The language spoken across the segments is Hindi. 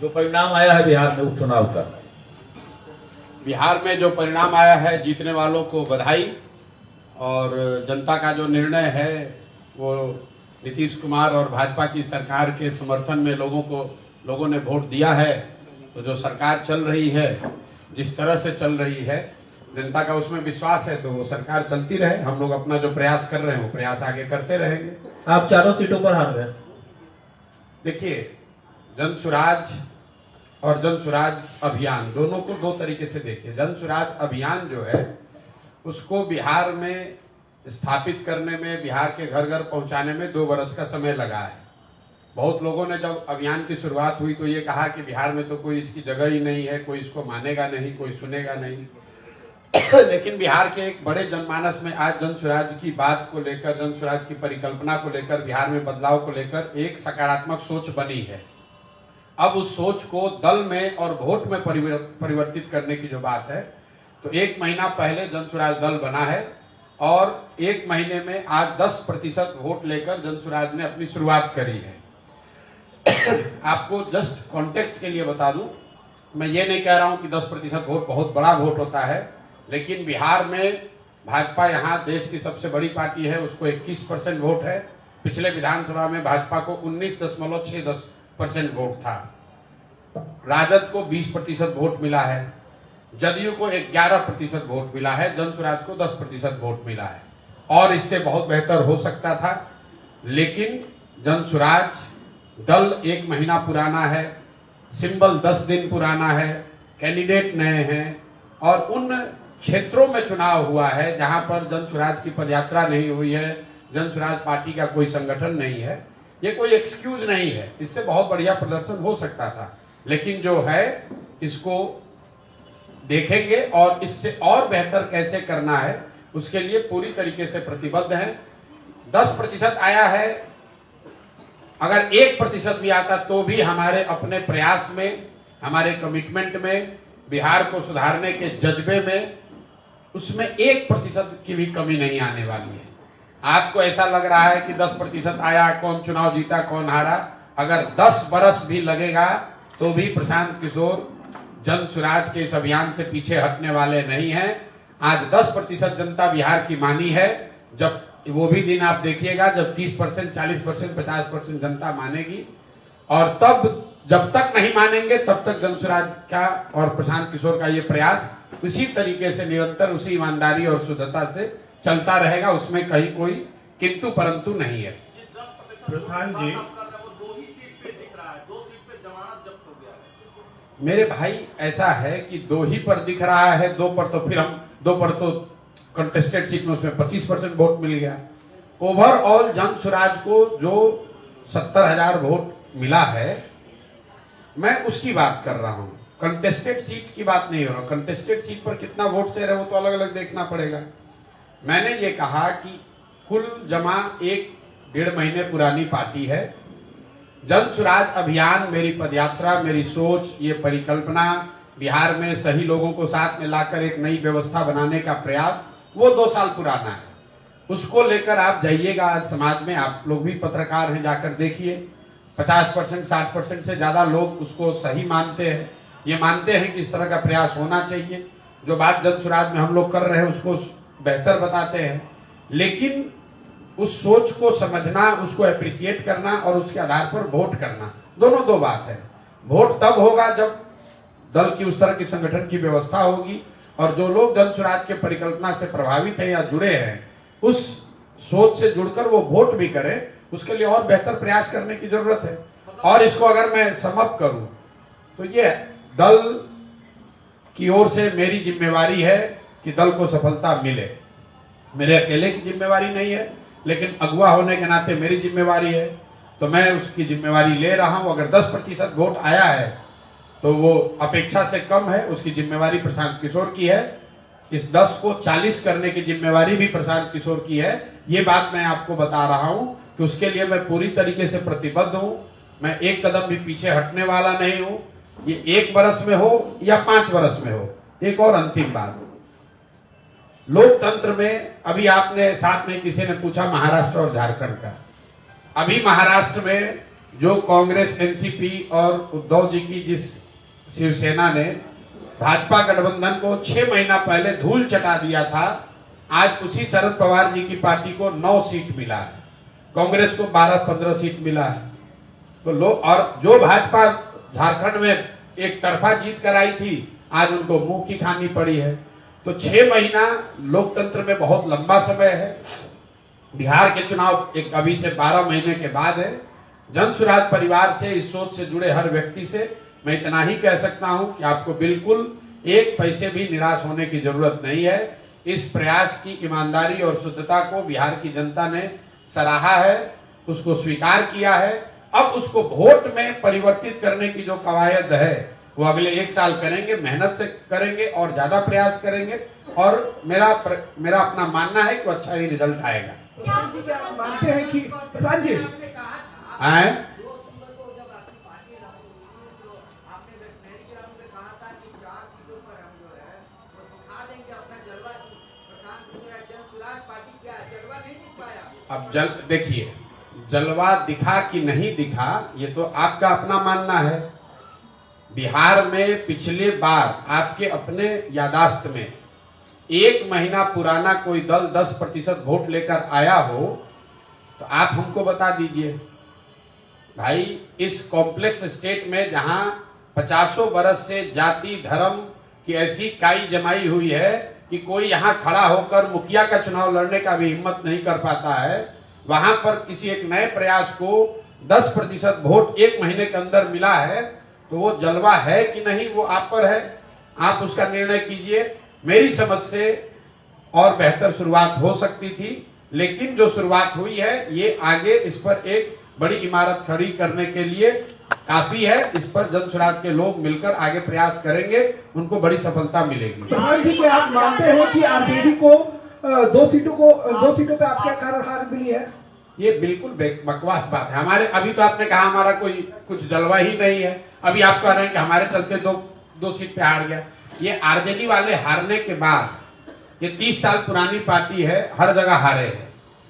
जो परिणाम आया है बिहार में उपचुनाव का, बिहार में जो परिणाम आया है, जीतने वालों को बधाई। और जनता का जो निर्णय है वो नीतीश कुमार और भाजपा की सरकार के समर्थन में लोगों ने वोट दिया है। तो जो सरकार चल रही है, जिस तरह से चल रही है, जनता का उसमें विश्वास है, तो वो सरकार चलती रहे। हम लोग अपना जो प्रयास कर रहे हैं वो प्रयास आगे करते रहेंगे। आप चारों सीटों पर हार गए। देखिए, जन सुराज और जन सुराज अभियान दोनों को दो तरीके से देखिए। जन सुराज अभियान जो है उसको बिहार में स्थापित करने में, बिहार के घर घर पहुंचाने में 2 वर्ष का समय लगा है। बहुत लोगों ने जब अभियान की शुरुआत हुई तो ये कहा कि बिहार में तो कोई इसकी जगह ही नहीं है, कोई इसको मानेगा नहीं, कोई सुनेगा नहीं। लेकिन बिहार के एक बड़े जनमानस में आज जन सुराज की बात को लेकर, जन सुराज की परिकल्पना को लेकर, बिहार में बदलाव को लेकर एक सकारात्मक सोच बनी है। अब उस सोच को दल में और वोट में परिवर्तित करने की जो बात है, तो 1 महीना पहले जन सुराज दल बना है और 1 महीने में आज 10% वोट लेकर जन सुराज ने अपनी शुरुआत करी है। आपको जस्ट कॉन्टेक्स्ट के लिए बता दूं, मैं ये नहीं कह रहा हूं कि 10% वोट बहुत बड़ा वोट होता है, लेकिन बिहार में भाजपा यहाँ देश की सबसे बड़ी पार्टी है, उसको 21% वोट है। पिछले विधानसभा में भाजपा को 19.6% वोट था। राजद को 20% वोट मिला है, जदयू को 11% वोट मिला है, जन सुराज को 10% वोट मिला है। और इससे बहुत बेहतर हो सकता था, लेकिन जन सुराज दल 1 महीना पुराना है, सिंबल 10 दिन पुराना है, कैंडिडेट नए हैं और उन क्षेत्रों में चुनाव हुआ है जहां पर जन सुराज की पदयात्रा नहीं हुई है, जन सुराज पार्टी का कोई संगठन नहीं है। ये कोई एक्सक्यूज नहीं है, इससे बहुत बढ़िया प्रदर्शन हो सकता था, लेकिन जो है इसको देखेंगे और इससे और बेहतर कैसे करना है उसके लिए पूरी तरीके से प्रतिबद्ध हैं। 10% आया है, अगर 1% भी आता तो भी हमारे अपने प्रयास में, हमारे कमिटमेंट में, बिहार को सुधारने के जज्बे में, उसमें 1% की भी कमी नहीं आने वाली है। आपको ऐसा लग रहा है कि 10% आया, कौन चुनाव जीता कौन हारा, अगर 10 बरस भी लगेगा तो भी प्रशांत किशोर जन सुराज के इस अभियान से पीछे हटने वाले नहीं हैं। आज 10% जनता बिहार की मानी है, जब वो भी दिन आप देखिएगा जब 30%, 40%, 50% जनता मानेगी। और तब जब तक नहीं मानेंगे तब तक जन सुराज का और प्रशांत किशोर का ये प्रयास उसी तरीके से निरंतर, उसी ईमानदारी और शुद्धता से चलता रहेगा, उसमें कहीं कोई किंतु परंतु नहीं है। प्रधान जी, मेरे भाई ऐसा है कि 2 ही पर दिख रहा है, 2 पर तो फिर हम 2 पर तो कंटेस्टेड सीट में उसमें 25% वोट मिल गया। ओवरऑल जन सुराज को जो 70,000 वोट मिला है, मैं उसकी बात कर रहा हूं, कंटेस्टेड सीट की बात नहीं हो रहा। कंटेस्टेड सीट पर कितना वोट शेयर है वो तो अलग अलग देखना पड़ेगा। मैंने ये कहा कि कुल जमा 1-1.5 महीने पुरानी पार्टी है। जन सुराज अभियान, मेरी पदयात्रा, मेरी सोच, ये परिकल्पना, बिहार में सही लोगों को साथ में लाकर एक नई व्यवस्था बनाने का प्रयास, वो 2 साल पुराना है। उसको लेकर आप जाइएगा, आज समाज में आप लोग भी पत्रकार हैं, जाकर देखिए 50%, 60% से ज्यादा लोग उसको सही मानते हैं। ये मानते हैं कि इस तरह का प्रयास होना चाहिए। जो बात जन सुराज में हम लोग कर रहे हैं उसको बेहतर बताते हैं, लेकिन उस सोच को समझना, उसको एप्रिसिएट करना और उसके आधार पर वोट करना, दोनों 2 बात है। वोट तब होगा जब दल की उस तरह की संगठन की व्यवस्था होगी और जो लोग जन सुराज के परिकल्पना से प्रभावित हैं या जुड़े हैं, उस सोच से जुड़कर वो वोट भी करें। उसके लिए और बेहतर प्रयास करने की जरूरत है। और इसको अगर मैं समअप करूं तो ये दल की ओर से मेरी जिम्मेवारी है कि दल को सफलता मिले। मेरे अकेले की जिम्मेवारी नहीं है, लेकिन अगुवा होने के नाते मेरी जिम्मेवारी है, तो मैं उसकी जिम्मेवारी ले रहा हूं। अगर 10% वोट आया है तो वो अपेक्षा से कम है, उसकी जिम्मेवारी प्रशांत किशोर की है। इस 10 को 40 करने की जिम्मेवारी भी प्रशांत किशोर की है। ये बात मैं आपको बता रहा हूं कि उसके लिए मैं पूरी तरीके से प्रतिबद्ध हूं। मैं एक कदम भी पीछे हटने वाला नहीं हूं। ये 1 बरस में हो या 5 बरस में हो। एक और अंतिम बात, लोकतंत्र में अभी आपने साथ में किसी ने पूछा महाराष्ट्र और झारखंड का, अभी महाराष्ट्र में जो कांग्रेस, एनसीपी और उद्धव जी की जिस शिवसेना ने भाजपा गठबंधन को 6 महीना पहले धूल चटा दिया था, आज उसी शरद पवार जी की पार्टी को 9 सीट मिला है, कांग्रेस को 12-15 सीट मिला है। तो लोग, और जो भाजपा झारखंड में एक तरफा जीत कराई थी, आज उनको मुंह की खानी पड़ी है। तो 6 महीना लोकतंत्र में बहुत लंबा समय है। बिहार के चुनाव एक अभी से 12 महीने के बाद है। जन सुराज परिवार से, इस सोच से जुड़े हर व्यक्ति से मैं इतना ही कह सकता हूं कि आपको बिल्कुल एक पैसे भी निराश होने की जरूरत नहीं है। इस प्रयास की ईमानदारी और शुद्धता को बिहार की जनता ने सराहा है, उसको स्वीकार किया है। अब उसको वोट में परिवर्तित करने की जो कवायद है वो अगले 1 साल करेंगे, मेहनत से करेंगे और ज्यादा प्रयास करेंगे। और मेरा अपना मानना है कि अच्छा ही रिजल्ट आएगा। मानते हैं कि प्रधान जी आए अब देखिए, जलवा दिखा कि नहीं दिखा ये तो आपका अपना मानना है। बिहार में पिछले बार आपके अपने यादाश्त में 1 महीना पुराना कोई दल 10% वोट लेकर आया हो तो आप हमको बता दीजिए। भाई, इस कॉम्प्लेक्स स्टेट में जहां 50 बरस से जाति धर्म की ऐसी काई जमाई हुई है कि कोई यहां खड़ा होकर मुखिया का चुनाव लड़ने का भी हिम्मत नहीं कर पाता है, वहां पर किसी एक नए प्रयास को 10% वोट 1 महीने के अंदर मिला है, तो वो जलवा है कि नहीं वो आप पर है। आप उसका निर्णय कीजिए। मेरी समझ से और बेहतर शुरुआत हो सकती थी, लेकिन जो शुरुआत हुई है ये आगे इस पर एक बड़ी इमारत खड़ी करने के लिए काफी है। इस पर जन सुराज के लोग मिलकर आगे प्रयास करेंगे, उनको बड़ी सफलता मिलेगी। प्रधान जी, क्या आप मानते हैं कि आरजेडी को 2 सीटों पे आपके कारण हार मिली है? ये बिल्कुल बकवास बात है। हमारे अभी तो आपने कहा हमारा कोई कुछ जलवा ही नहीं है, अभी आप कह रहे हैं कि हमारे चलते दो सीट पे हार गया। ये आरजेडी वाले हारने के बाद, ये 30 साल पुरानी पार्टी है, हर जगह हारे हैं।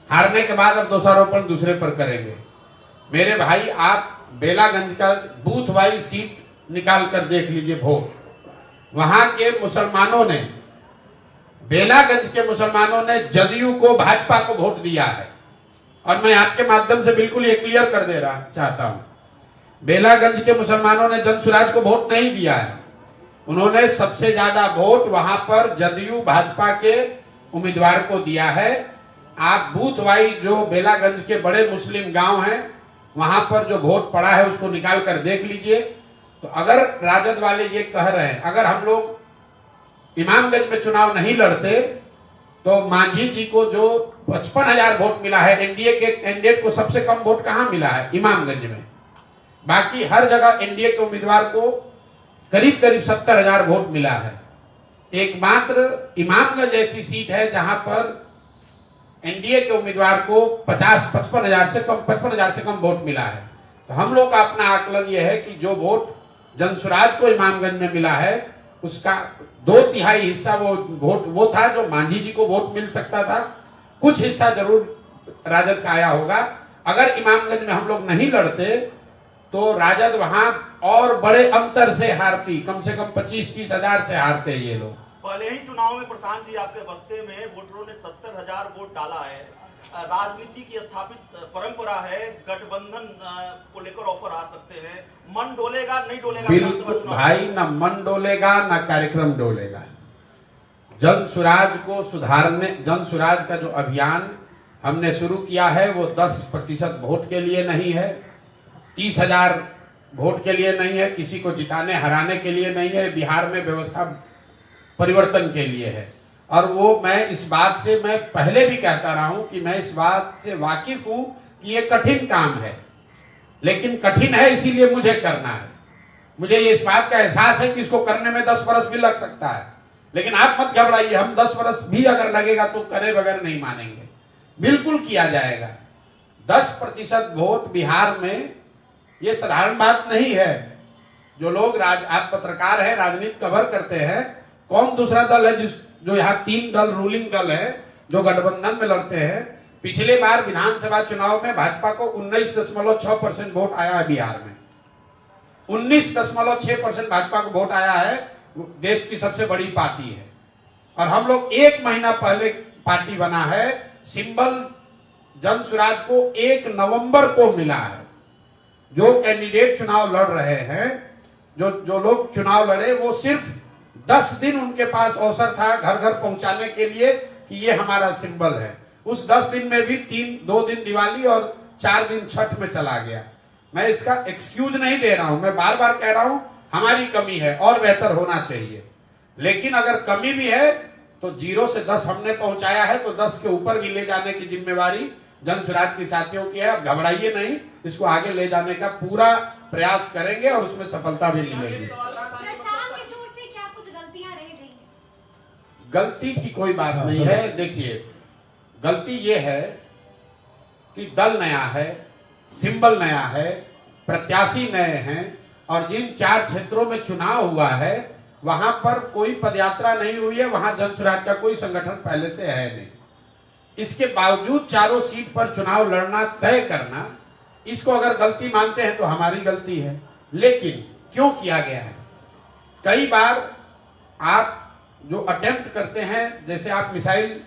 हारने के बाद अब दोषारोपण दूसरे पर करेंगे। मेरे भाई, आप बेलागंज का बूथ वाइज सीट निकाल कर देख लीजिए वोट। वहां के मुसलमानों ने, बेलागंज के मुसलमानों ने जदयू को, भाजपा को वोट दिया है। और मैं आपके माध्यम से बिल्कुल ये क्लियर कर दे रहा चाहता हूं, बेलागंज के मुसलमानों ने जन सुराज को वोट नहीं दिया है। उन्होंने सबसे ज्यादा वोट वहां पर जदयू भाजपा के उम्मीदवार को दिया है। आप बूथ वाइज जो बेलागंज के बड़े मुस्लिम गांव हैं वहां पर जो वोट पड़ा है उसको निकाल कर देख लीजिए। तो अगर राजद वाले ये कह रहे हैं अगर हम लोग इमामगंज में चुनाव नहीं लड़ते तो मांझी जी को जो 55,000 वोट मिला है, एनडीए के कैंडिडेट को सबसे कम वोट कहां मिला है? इमामगंज में। बाकी हर जगह एनडीए के उम्मीदवार को करीब 70,000 वोट मिला है। एकमात्र इमामगंज ऐसी सीट है जहां पर एनडीए के उम्मीदवार को 55,000 से कम वोट मिला है। तो हम लोग का अपना आकलन यह है कि जो वोट जनसुराज को इमामगंज में मिला है उसका 2/3 हिस्सा वो था जो मांझी जी को वोट मिल सकता था। कुछ हिस्सा जरूर राजद का आया होगा। अगर इमामगंज में हम लोग नहीं लड़ते तो राजद वहां और बड़े अंतर से हारती, कम से कम 25-30 हजार से हारते ये लोग। पहले ही चुनाव में प्रशांत जी आपके बस्ते में वोटरों ने 70,000 वोट डाला है। राजनीति की स्थापित परंपरा है, गठबंधन को लेकर ऑफर आ सकते हैं। मन डोलेगा नहीं डोलेगा? बिल्कुल भाई, ना मन डोलेगा ना कार्यक्रम डोलेगा। जन सुराज को सुधारने, जन सुराज का जो अभियान हमने शुरू किया है वो 10% वोट के लिए नहीं है, 30,000 वोट के लिए नहीं है, किसी को जिताने हराने के लिए नहीं है, बिहार में व्यवस्था परिवर्तन के लिए है। और वो मैं इस बात से मैं पहले भी कहता रहा हूं कि मैं इस बात से वाकिफ हूं कि ये कठिन काम है, लेकिन कठिन है इसीलिए मुझे करना है। मुझे ये इस बात का एहसास है कि इसको करने में 10 बरस भी लग सकता है, लेकिन आप मत घबराइए, हम 10 बरस भी अगर लगेगा तो करे बगैर नहीं मानेंगे, बिल्कुल किया जाएगा। 10% वोट बिहार में ये साधारण बात नहीं है। जो लोग आप पत्रकार हैं, राजनीति कवर करते हैं, कौन दूसरा दल है जो यहाँ 3 दल रूलिंग दल है जो गठबंधन में लड़ते हैं, पिछले बार विधानसभा चुनाव में भाजपा को 19.6% वोट आया है बिहार में। 19.6% भाजपा को वोट आया है। देश की सबसे बड़ी पार्टी है और हम लोग 1 महीना पहले पार्टी बना है। सिंबल जन स्वराज को 1 नवंबर को मिला है। जो कैंडिडेट चुनाव लड़ रहे हैं, जो लोग चुनाव लड़े, वो सिर्फ 10 दिन उनके पास अवसर था घर घर पहुंचाने के लिए कि ये हमारा सिंबल है। उस 10 दिन में भी 2 दिन दिवाली और 4 दिन छठ में चला गया। मैं इसका एक्सक्यूज नहीं दे रहा हूं, मैं बार बार कह रहा हूं हमारी कमी है और बेहतर होना चाहिए। लेकिन अगर कमी भी है तो 0 से 10 हमने पहुंचाया है, तो 10 के ऊपर भी ले जाने की जिम्मेवारी जन स्वराज के साथियों की है। अब घबराइए नहीं, इसको आगे ले जाने का पूरा प्रयास करेंगे और उसमें सफलता भी मिलेगी। प्रशांत किशोर से क्या कुछ गलतियां रह गई हैं? गलती की कोई बात नहीं है। देखिए, गलती ये है कि दल नया है, सिंबल नया है, प्रत्याशी नए हैं और जिन 4 क्षेत्रों में चुनाव हुआ है वहां पर कोई पदयात्रा नहीं हुई है, वहां जन स्वराज का कोई संगठन पहले से है नहीं। इसके बावजूद चारों सीट पर चुनाव लड़ना, तय करना, इसको अगर गलती मानते हैं तो हमारी गलती है। लेकिन क्यों किया गया है? कई बार आप जो अटेम्प्ट करते हैं, जैसे आप मिसाइल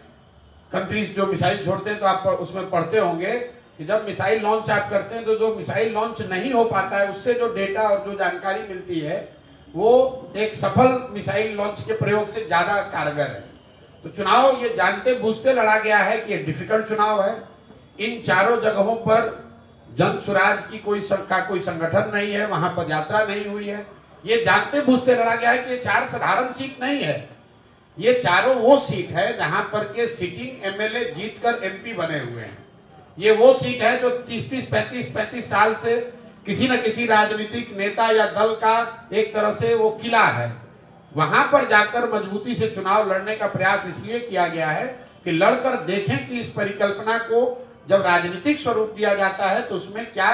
कंट्रीज जो मिसाइल छोड़ते हैं तो आप उसमें पढ़ते होंगे कि जब मिसाइल लॉन्च आप करते हैं तो जो मिसाइल लॉन्च नहीं हो पाता है उससे जो डेटा और जो जानकारी मिलती है वो एक सफल मिसाइल लॉन्च के प्रयोग से ज्यादा कारगर है। तो चुनाव ये जानते बूझते लड़ा गया है कि ये डिफिकल्ट चुनाव है। इन चारों जगहों पर जन स्वराज की कोई संगठन नहीं है, वहां पदयात्रा नहीं हुई है। ये जानते बूझते लड़ा गया है कि ये 4 साधारण सीट नहीं है, ये चारों वो सीट है जहां पर के सिटिंग एमएलए जीतकर एमपी बने हुए हैं। ये वो सीट है जो 30-30, 35-35 साल से किसी न किसी राजनीतिक नेता या दल का एक तरह से वो किला है। वहां पर जाकर मजबूती से चुनाव लड़ने का प्रयास इसलिए किया गया है कि लड़कर देखें कि इस परिकल्पना को जब राजनीतिक स्वरूप दिया जाता है तो उसमें क्या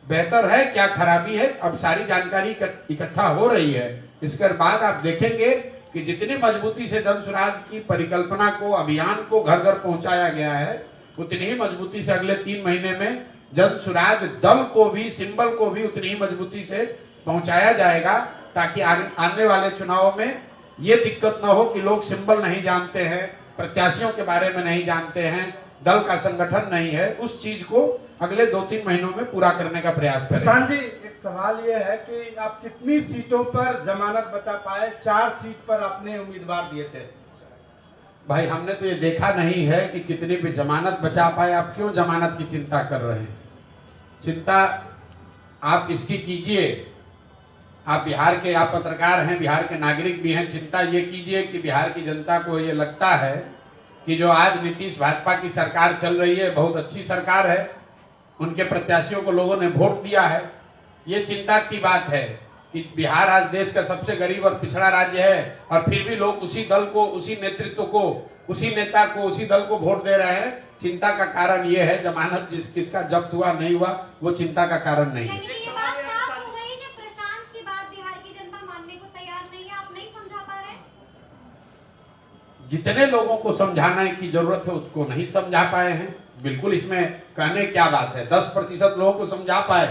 बेहतर है, क्या खराबी है। अब सारी जानकारी इकट्ठा हो रही है। इसके बाद आप देखेंगे कि जितनी मजबूती से जन स्वराज की परिकल्पना को, अभियान को घर घर पहुंचाया गया है, उतनी ही मजबूती से अगले 3 महीने में जन स्वराज दल को भी, सिंबल को भी उतनी ही मजबूती से पहुंचाया जाएगा, ताकि आने वाले चुनाव में ये दिक्कत न हो कि लोग सिंबल नहीं जानते हैं, प्रत्याशियों के बारे में नहीं जानते हैं, दल का संगठन नहीं है। उस चीज को अगले 2-3 महीनों में पूरा करने का प्रयास करें। प्रशांत जी, एक सवाल ये है कि आप कितनी सीटों पर जमानत बचा पाए? 4 सीट पर अपने उम्मीदवार दिए थे। भाई, हमने तो ये देखा नहीं है कि कितनी भी जमानत बचा पाए। आप क्यों जमानत की चिंता कर रहे हैं? चिंता आप इसकी कीजिए, आप बिहार के, आप पत्रकार हैं, बिहार के नागरिक भी हैं। चिंता ये कीजिए कि बिहार की जनता को ये लगता है कि जो आज नीतीश भाजपा की सरकार चल रही है बहुत अच्छी सरकार है, उनके प्रत्याशियों को लोगों ने वोट दिया है। ये चिंता की बात है कि बिहार आज देश का सबसे गरीब और पिछड़ा राज्य है और फिर भी लोग उसी दल को, उसी नेतृत्व को, उसी नेता को, उसी दल को वोट दे रहे हैं। चिंता का कारण ये है, जमानत किसका जब्त हुआ नहीं हुआ वो चिंता का कारण नहीं है। ये बात साफ हो गई कि प्रशांत की बात बिहार की जनता मानने को तैयार नहीं है। आप नहीं समझा पा रहे? जितने लोगों को समझाने की जरूरत है उसको नहीं समझा पाए हैं। बिल्कुल, इसमें कहने क्या बात है। 10% लोगों को समझा पाए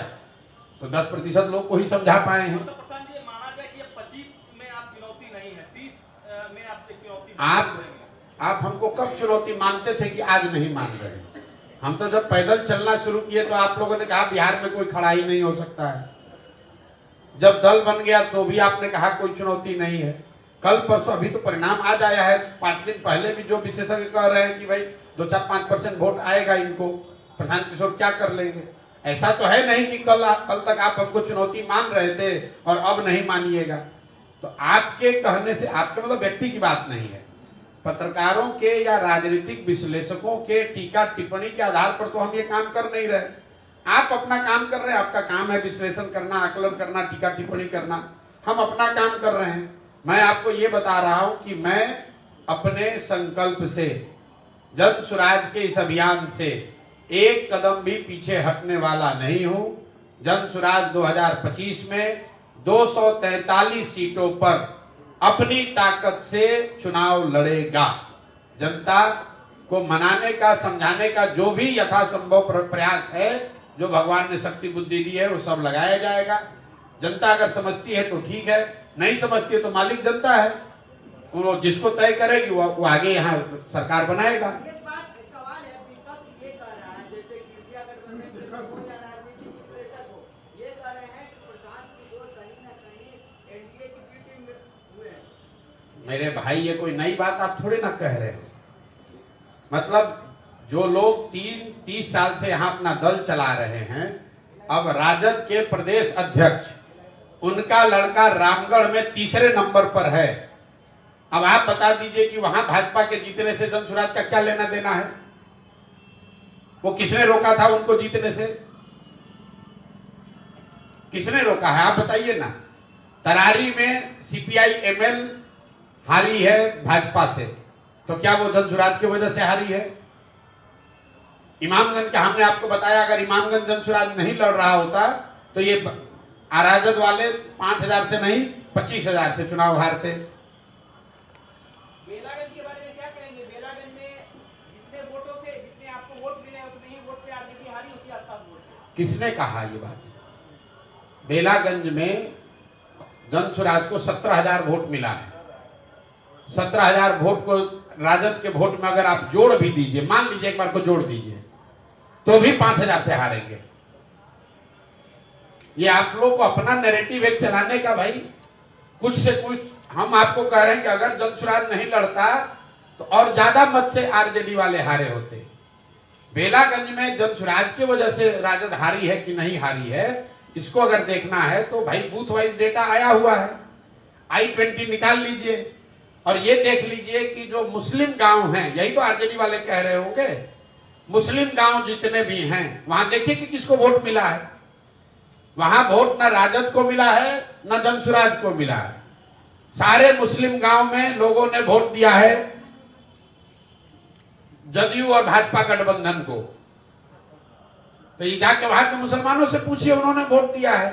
तो 10% लोग को ही समझा पाए हैं। तो प्रशांत जी, माना जाए कि 25 में आप चुनौती नहीं है, 30 में आप चुनौती आप हमको कब चुनौती मानते थे कि आज नहीं मान रहे? हम तो जब पैदल चलना शुरू किए तो आप लोगों ने कहा बिहार में कोई खड़ा ही नहीं हो सकता है। जब दल बन गया तो भी आपने कहा कोई चुनौती नहीं है। कल परसों, अभी तो परिणाम आज आया है, 5 दिन पहले भी जो विशेषज्ञ कह रहे हैं कि भाई 2-4-5% वोट आएगा इनको, प्रशांत किशोर क्या कर लेंगे। ऐसा तो है नहीं कि कल तक आप हमको चुनौती मान रहे थे और अब नहीं मानिएगा। तो आपके कहने से, आपके मतलब व्यक्ति की बात नहीं है, पत्रकारों के या राजनीतिक विश्लेषकों के टीका टिप्पणी के आधार पर तो हम ये काम कर नहीं रहे। आप अपना काम कर रहे हैं, आपका काम है विश्लेषण करना, आकलन करना, टीका टिप्पणी करना। हम अपना काम कर रहे हैं। मैं आपको ये बता रहा हूं कि मैं अपने संकल्प से, जन स्वराज के इस अभियान से एक कदम भी पीछे हटने वाला नहीं हूं। जन स्वराज 2025 में 243 सीटों पर अपनी ताकत से चुनाव लड़ेगा। जनता को मनाने का, समझाने का जो भी यथासंभव प्रयास है, जो भगवान ने शक्ति बुद्धि दी है, वो सब लगाया जाएगा। जनता अगर समझती है तो ठीक है, नहीं समझती है तो मालिक जनता है, वो जिसको तय करेगी वो आगे यहाँ सरकार बनाएगा। एक बात सवाल है, विपक्ष ये कह रहा है जैसे कि इंडिया गठबंधन हो या राजनीतिक विश्लेषक हो, ये कह रहे हैं कि प्रशांत किशोर कहीं ना कहीं एनडीए की बी टीम में हुए हैं। मेरे भाई ये कोई नई बात आप थोड़ी ना कह रहे हैं। मतलब जो लोग 30 साल से यहाँ अपना दल चला रहे हैं, अब राजद के प्रदेश अध्यक्ष, उनका लड़का रामगढ़ में तीसरे नंबर पर है। अब आप बता दीजिए कि वहां भाजपा के जीतने से जनसुराज का क्या लेना देना है? वो किसने रोका था उनको जीतने से? किसने रोका है आप बताइए ना। तरारी में सीपीआई एमएल हारी है भाजपा से, तो क्या वो जनसुराज की वजह से हारी है? इमामगंज का हमने आपको बताया, अगर इमामगंज जनसुराज नहीं लड़ रहा होता तो ये राजद वाले 5,000 से नहीं 25,000 से चुनाव हारते। बेलागंज के बारे में क्या कहेंगे? बेलागंज में जितने वोटों से, जितने आपको वोट मिले उतने ही वोट से आरजेडी हारी, उसी आसपास वोट से। किसने कहा ये बात? बेलागंज में जनसुराज को 17,000 वोट मिला है। 17,000 वोट को राजद के वोट में अगर आप जोड़ भी दीजिए, मान लीजिए एक बार को जोड़ दीजिए, तो भी 5,000 से हारेंगे। ये आप लोग को अपना नैरेटिव एक चलाने का, भाई कुछ से कुछ हम आपको कह रहे हैं कि अगर जनसुराज नहीं लड़ता तो और ज्यादा मत से आरजेडी वाले हारे होते। बेलागंज में जनसुराज की वजह से राजद हारी है कि नहीं हारी है, इसको अगर देखना है तो भाई बूथ वाइज डेटा आया हुआ है, I-20 निकाल लीजिए और ये देख लीजिए कि जो मुस्लिम गांव हैं, यही तो आरजेडी वाले कह रहे होंगे, मुस्लिम गांव जितने भी हैं वहां देखिए कि किसको वोट मिला है। वहां वोट न राजद को मिला है न जनसुराज को मिला है। सारे मुस्लिम गांव में लोगों ने वोट दिया है जदयू और भाजपा गठबंधन को। तो ये जाके वहां के मुसलमानों से पूछिए, उन्होंने वोट दिया है,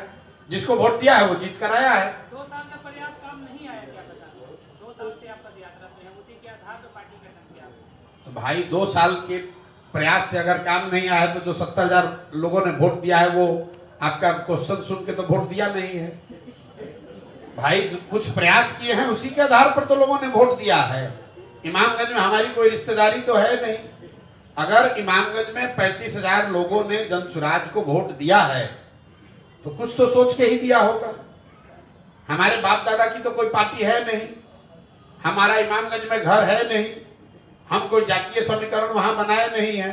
जिसको वोट दिया है वो जीत कर आया है। 2 साल का प्रयास काम नहीं आया क्या पता? 2 साल से आप पदयात्रा पे हैं, उसी के आधार पर पार्टी गठन किया। तो भाई 2 साल के प्रयास से अगर काम नहीं आया तो जो 70,000 लोगों ने वोट दिया है वो आपका क्वेश्चन सुन के तो वोट दिया नहीं है। भाई कुछ प्रयास किए हैं, उसी के आधार पर तो लोगों ने वोट दिया है। इमामगंज में हमारी कोई रिश्तेदारी तो है नहीं। अगर इमामगंज में 35,000 लोगों ने जनसुराज को वोट दिया है तो कुछ तो सोच के ही दिया होगा। हमारे बाप दादा की तो कोई पार्टी है नहीं, हमारा इमामगंज में घर है नहीं, हम कोई जातीय समीकरण वहां बनाए नहीं है।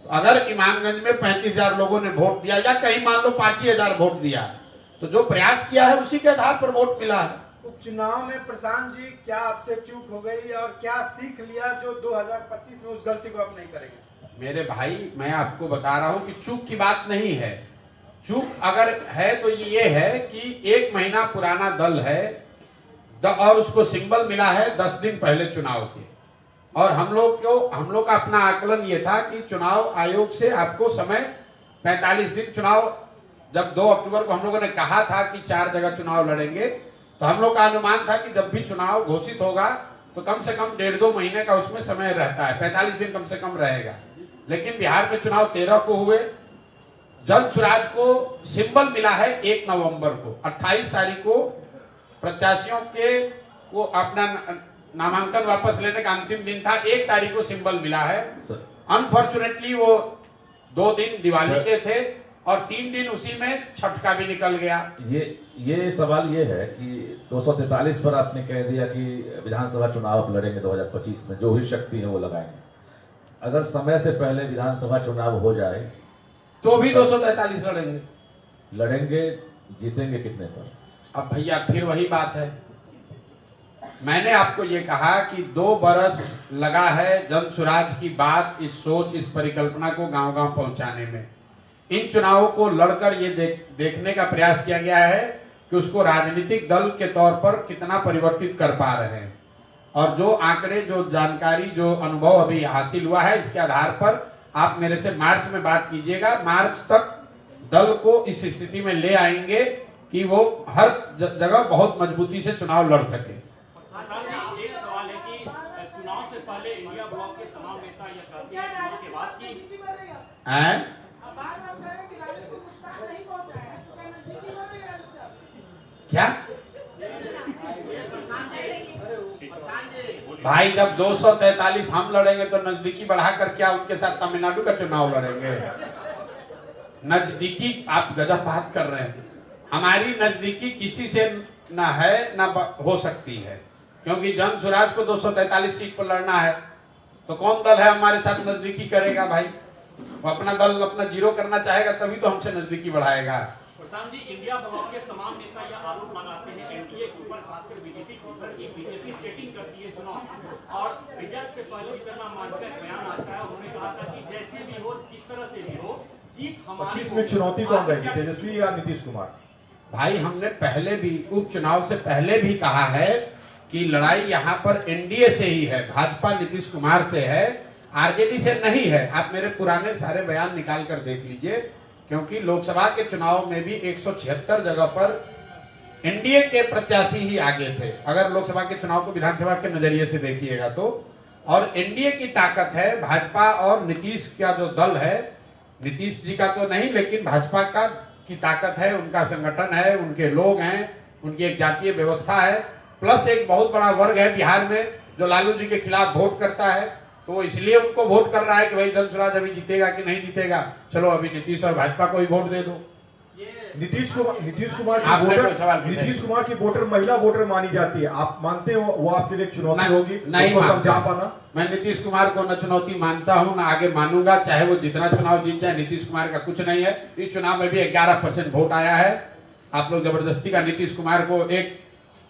तो अगर इमामगंज में 35,000 लोगों ने वोट दिया या कहीं मान लो 5,000 वोट दिया, तो जो प्रयास किया है उसी के आधार पर वोट मिला है। उपचुनाव में प्रशांत जी क्या आपसे चूक हो गई और क्या सीख लिया जो 2025 में उस गलती को आप नहीं करेंगे? मेरे भाई मैं आपको बता रहा हूं कि चूक की बात नहीं है। चूक अगर है तो ये है कि 1 महीना पुराना दल है और उसको सिंबल मिला है 10 दिन पहले चुनाव के, और हम लोग का अपना आकलन ये था कि चुनाव आयोग से आपको समय 45 दिन, चुनाव जब 2 अक्टूबर को हम लोगों ने कहा था कि 4 जगह चुनाव लड़ेंगे, तो हम लोग का अनुमान था कि जब भी चुनाव घोषित होगा तो कम से कम 1.5-2 महीने का उसमें समय रहता है, 45 दिन कम से कम रहेगा। लेकिन बिहार में चुनाव 13 को हुए, जनसुराज को सिंबल मिला है 1 नवंबर को। 28 तारीख को प्रत्याशियों को अपना नामांकन वापस लेने का अंतिम दिन था, 1 तारीख को सिंबल मिला है। अनफॉर्चुनेटली वो 2 दिन दिवाली के थे और 3 दिन उसी में छठ का भी निकल गया। ये सवाल ये है कि 243 पर आपने कह दिया कि विधानसभा चुनाव आप लड़ेंगे 2025 में, जो भी शक्ति है वो लगाएंगे। अगर समय से पहले विधानसभा चुनाव हो जाए तो भी 243 लड़ेंगे, जीतेंगे कितने पर? अब भैया फिर वही बात है, मैंने आपको ये कहा कि 2 बरस लगा है जनसुराज की बात, इस सोच, इस परिकल्पना को गांव-गांव पहुंचाने में। इन चुनावों को लड़कर ये देखने का प्रयास किया गया है कि उसको राजनीतिक दल के तौर पर कितना परिवर्तित कर पा रहे हैं। और जो आंकड़े, जो जानकारी, जो अनुभव अभी हासिल हुआ है, इसके आधार पर आप मेरे से मार्च में बात कीजिएगा। मार्च तक दल को इस स्थिति में ले आएंगे कि वो हर जगह बहुत मजबूती से चुनाव लड़ सके। एक सवाल है कि चुनाव से पहले इंडिया ब्लॉक के तमाम नेता हैं? क्या भाई, जब 243 हम लड़ेंगे तो नजदीकी बढ़ाकर क्या उनके साथ तमिलनाडु का चुनाव लड़ेंगे? नजदीकी आप गजब बात कर रहे हैं। हमारी नजदीकी किसी से ना है ना हो सकती है, क्योंकि जन स्वराज को 243 सीट पर लड़ना है तो कौन दल है हमारे साथ नजदीकी करेगा भाई? वो अपना दल अपना जीरो करना चाहेगा तभी तो हमसे नजदीकी बढ़ाएगा। प्रशांत जी, इंडिया ब्लॉक के तमाम नेता यह आरोप लगाते हैं एनडीए के ऊपर, खासकर बीजेपी के ऊपर, कि बीजेपी सेटिंग करती है चुनाव और रिजल्ट से पहले जितना मानकर बयान आता है। उन्होंने कहा था कि जैसे भी हो, जिस तरह से भी हो, जीत हमारी। 25 में चुनौती कौन रहेगी, तेजस्वी या नीतीश कुमार? भाई, हमने पहले भी उपचुनाव से पहले भी कहा है कि लड़ाई यहाँ पर एनडीए से ही है, भाजपा नीतीश कुमार से है, आरजेडी से नहीं है। आप मेरे पुराने सारे बयान निकाल कर देख लीजिए, क्योंकि लोकसभा के चुनाव में भी 176 जगह पर एनडीए के प्रत्याशी ही आगे थे, अगर लोकसभा के चुनाव को विधानसभा के नजरिए से देखिएगा तो। और एनडीए की ताकत है, भाजपा और नीतीश का जो दल है, नीतीश जी का तो नहीं लेकिन भाजपा का की ताकत है, उनका संगठन है, उनके लोग हैं, उनकी एक जातीय व्यवस्था है, प्लस एक बहुत बड़ा वर्ग है बिहार में जो लालू जी के खिलाफ वोट करता है, तो वो इसलिए उनको वोट कर रहा है कि भाई जन स्वराज अभी जीतेगा कि नहीं जीतेगा, चलो अभी नीतीश और भाजपा को ही वोट दे दो। नीतीश कुमार की वोटर महिला वोटर मानी जाती है, आप मानते हो वो आपके लिए चुनौती होगी? नहीं समझा पाना। मैं नीतीश कुमार को न चुनौती मानता हूं, न आगे मानूंगा, चाहे वो जितना चुनाव जीत जाए। नीतीश कुमार का कुछ नहीं है। इस चुनाव में भी 11% वोट आया है। आप लोग जबरदस्ती का नीतीश कुमार को एक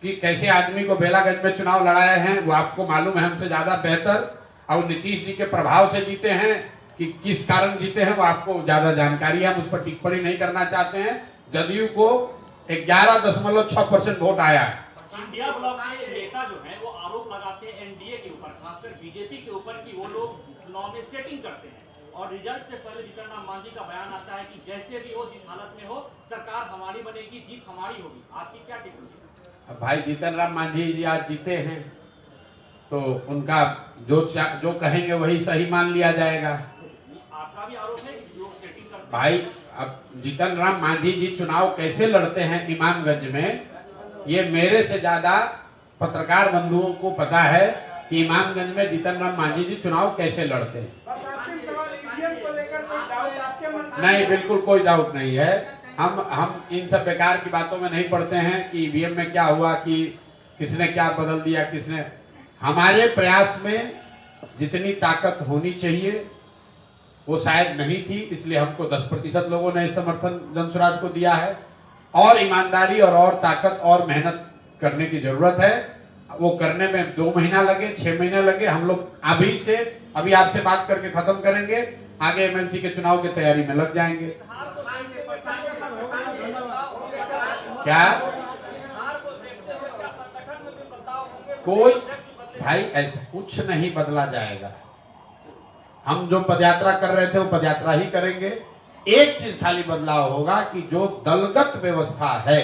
कि कैसे आदमी को बेलागंज में चुनाव लड़ाए हैं वो आपको मालूम है हमसे ज्यादा बेहतर, और नीतीश जी के प्रभाव से जीते हैं कि किस कारण जीते हैं वो आपको ज्यादा जानकारी है, हम उस पर टिप्पणी नहीं करना चाहते हैं। जदयू को 11.6% वोट आया है। इंडिया ब्लॉक के नेता जो हैं वो आरोप लगाते हैं एनडीए के ऊपर, खासकर बीजेपी के ऊपर, कि वो लोग चुनाव में सेटिंग करते हैं और रिजल्ट से पहले जीतन राम मांझी का बयान आता है कि जैसे भी हो, जिस हालत में हो, सरकार हमारी बनेगी, जीत हमारी होगी। आपकी क्या टिप्पणी? अब भाई, जीतन राम मांझी जी आज जीते हैं तो उनका जो कहेंगे वही सही मान लिया जाएगा। आपका भी आरोप है कि लोग सेटिंग करते हैं। भाई, अब जीतन राम मांझी जी चुनाव कैसे लड़ते हैं इमामगंज में, ये मेरे से ज्यादा पत्रकार बंधुओं को पता है कि इमामगंज में जीतन राम मांझी जी चुनाव कैसे लड़ते हैं। नहीं, बिल्कुल कोई डाउट नहीं है। हम इन सब बेकार की बातों में नहीं पड़ते हैं कि ईवीएम में क्या हुआ, कि किसने क्या बदल दिया, किसने। हमारे प्रयास में जितनी ताकत होनी चाहिए वो शायद नहीं थी, इसलिए हमको 10% लोगों ने समर्थन जन स्वराज को दिया है। और ईमानदारी और ताकत और मेहनत करने की जरूरत है। वो करने में 2 महीना लगे, 6 महीने लगे, हम लोग अभी आपसे बात करके खत्म करेंगे, आगे एमएलसी के चुनाव की तैयारी में लग जाएंगे। क्या कोई भाई, ऐसा कुछ नहीं बदला जाएगा। हम जो पदयात्रा कर रहे थे वो पदयात्रा ही करेंगे। एक चीज खाली बदलाव होगा कि जो दलगत व्यवस्था है,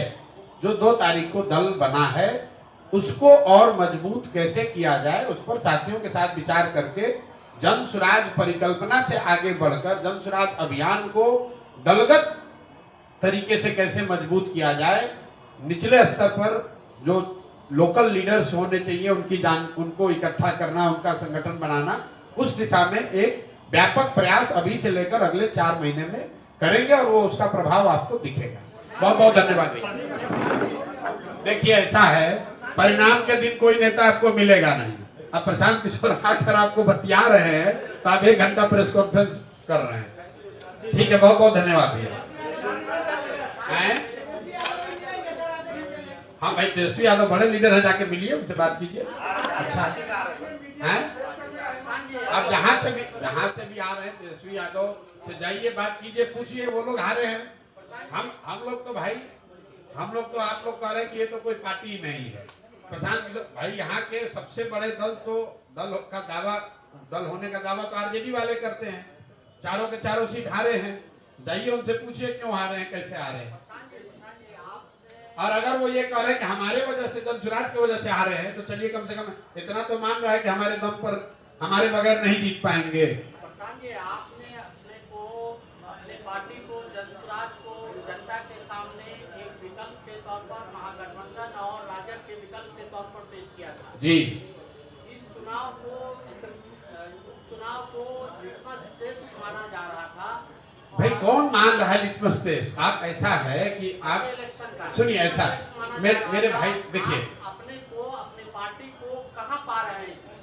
जो 2 तारीख को दल बना है, उसको और मजबूत कैसे किया जाए, उस पर साथियों के साथ विचार करके जन स्वराज परिकल्पना से आगे बढ़कर जन स्वराज अभियान को दलगत तरीके से कैसे मजबूत किया जाए। निचले स्तर पर जो लोकल लीडर्स होने चाहिए उनको इकट्ठा करना, उनका संगठन बनाना, उस दिशा में एक व्यापक प्रयास अभी से लेकर अगले 4 महीने में करेंगे और वो उसका प्रभाव आपको दिखेगा। बहुत बहुत धन्यवाद। देखिए, ऐसा है, परिणाम के दिन कोई नेता आपको मिलेगा नहीं। अब प्रशांत किशोर आकर आपको बतिया रहे हैं तो आप 1 घंटा प्रेस कॉन्फ्रेंस कर रहे हैं। ठीक है, बहुत बहुत धन्यवाद भैया। हाँ भाई, तेजस्वी यादव बड़े लीडर है, जाके मिलिए, उनसे बात कीजिए। अच्छा है, आप जहाँ से भी आ रहे हैं तेजस्वी यादव से जाइए, बात कीजिए, पूछिए, वो लोग आ रहे हैं। हम लोग तो भाई, हम लोग तो आप लोग कह रहे हैं कि ये तो कोई पार्टी ही नहीं है। प्रशांत भाई, यहाँ के सबसे बड़े दल होने का दावा तो आरजेडी वाले करते हैं, चारों के चारों सीट हारे हैं। जाइए, उनसे पूछिए क्यों हारे हैं, कैसे हारे हैं। और अगर वो ये कह रहे हैं कि हमारे वजह से, जन स्वराज की वजह से हारे हैं, तो चलिए कम से कम इतना तो मान रहा है कि हमारे दम पर, हमारे बगैर नहीं जीत पाएंगे। आपने अपने को महागठबंधन और राजद के विकल्प के तौर पर पेश किया था। जी, इस चुनाव को लिटमस टेस्ट माना जा रहा था। भाई कौन मान रहा है लिटमस टेस्ट? आप ऐसा है कि आप इलेक्शन का सुनिए, ऐसा मेरे भाई देखिए, अपने को अपनी पार्टी को कहां पा रहे हैं इसमें?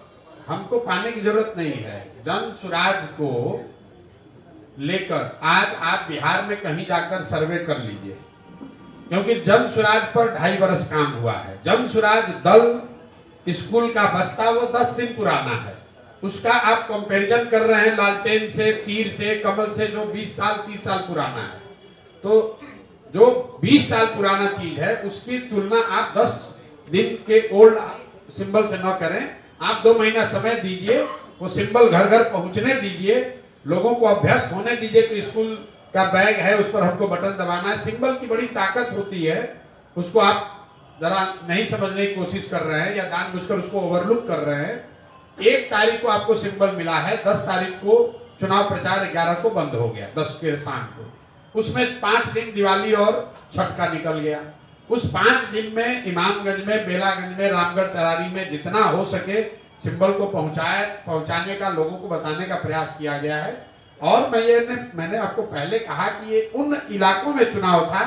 हमको पाने की जरूरत नहीं है। जन सुराज को लेकर आज आप बिहार में कहीं जाकर सर्वे कर लीजिए, क्योंकि जन सुराज पर 2.5 वर्ष काम हुआ है। जन सुराज दल स्कूल का बस्ता वो 10 दिन पुराना है, उसका आप कंपैरिजन कर रहे हैं लालटेन से, तीर से, कमल से, जो 20 साल 30 साल पुराना है। तो जो 20 साल पुराना चीज है उसकी तुलना आप 10 दिन के ओल्ड सिंबल से न करें। आप 2 महीना समय दीजिए, वो सिंबल घर घर पहुंचने दीजिए, लोगों को अभ्यास होने दीजिए कि स्कूल का बैग है उस पर हमको बटन दबाना है। सिंबल की बड़ी ताकत होती है, उसको आप जरा नहीं समझने की कोशिश कर रहे हैं या जानबूझकर उसको ओवरलुक कर रहे हैं। 1 तारीख को आपको सिंबल मिला है, 10 तारीख को चुनाव प्रचार 11 को बंद हो गया, 10 के शाम को। उसमें 5 दिन दिवाली और छठ का निकल गया। उस 5 दिन में इमामगंज में, बेलागंज में, रामगढ़ तरारी में जितना हो सके सिंबल को पहुंचाने का, लोगों को बताने का प्रयास किया गया है। और मैंने आपको पहले कहा कि ये उन इलाकों में चुनाव था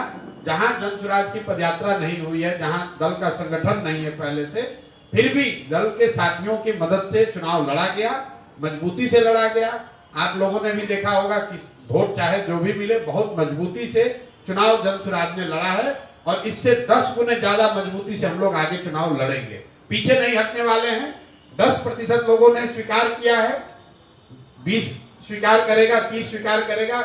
जहां जन सुराज की पदयात्रा नहीं हुई है, जहां दल का संगठन नहीं है पहले से, फिर भी दल के साथियों की मदद से चुनाव लड़ा गया, मजबूती से लड़ा गया। आप लोगों ने भी देखा होगा कि वोट चाहे जो भी मिले, बहुत मजबूती से चुनाव जन सुराज ने लड़ा है और इससे 10 गुने ज्यादा मजबूती से हम लोग आगे चुनाव लड़ेंगे, पीछे नहीं हटने वाले हैं। 10% लोगों ने स्वीकार किया है, 20 स्वीकार करेगा, 30 स्वीकार करेगा।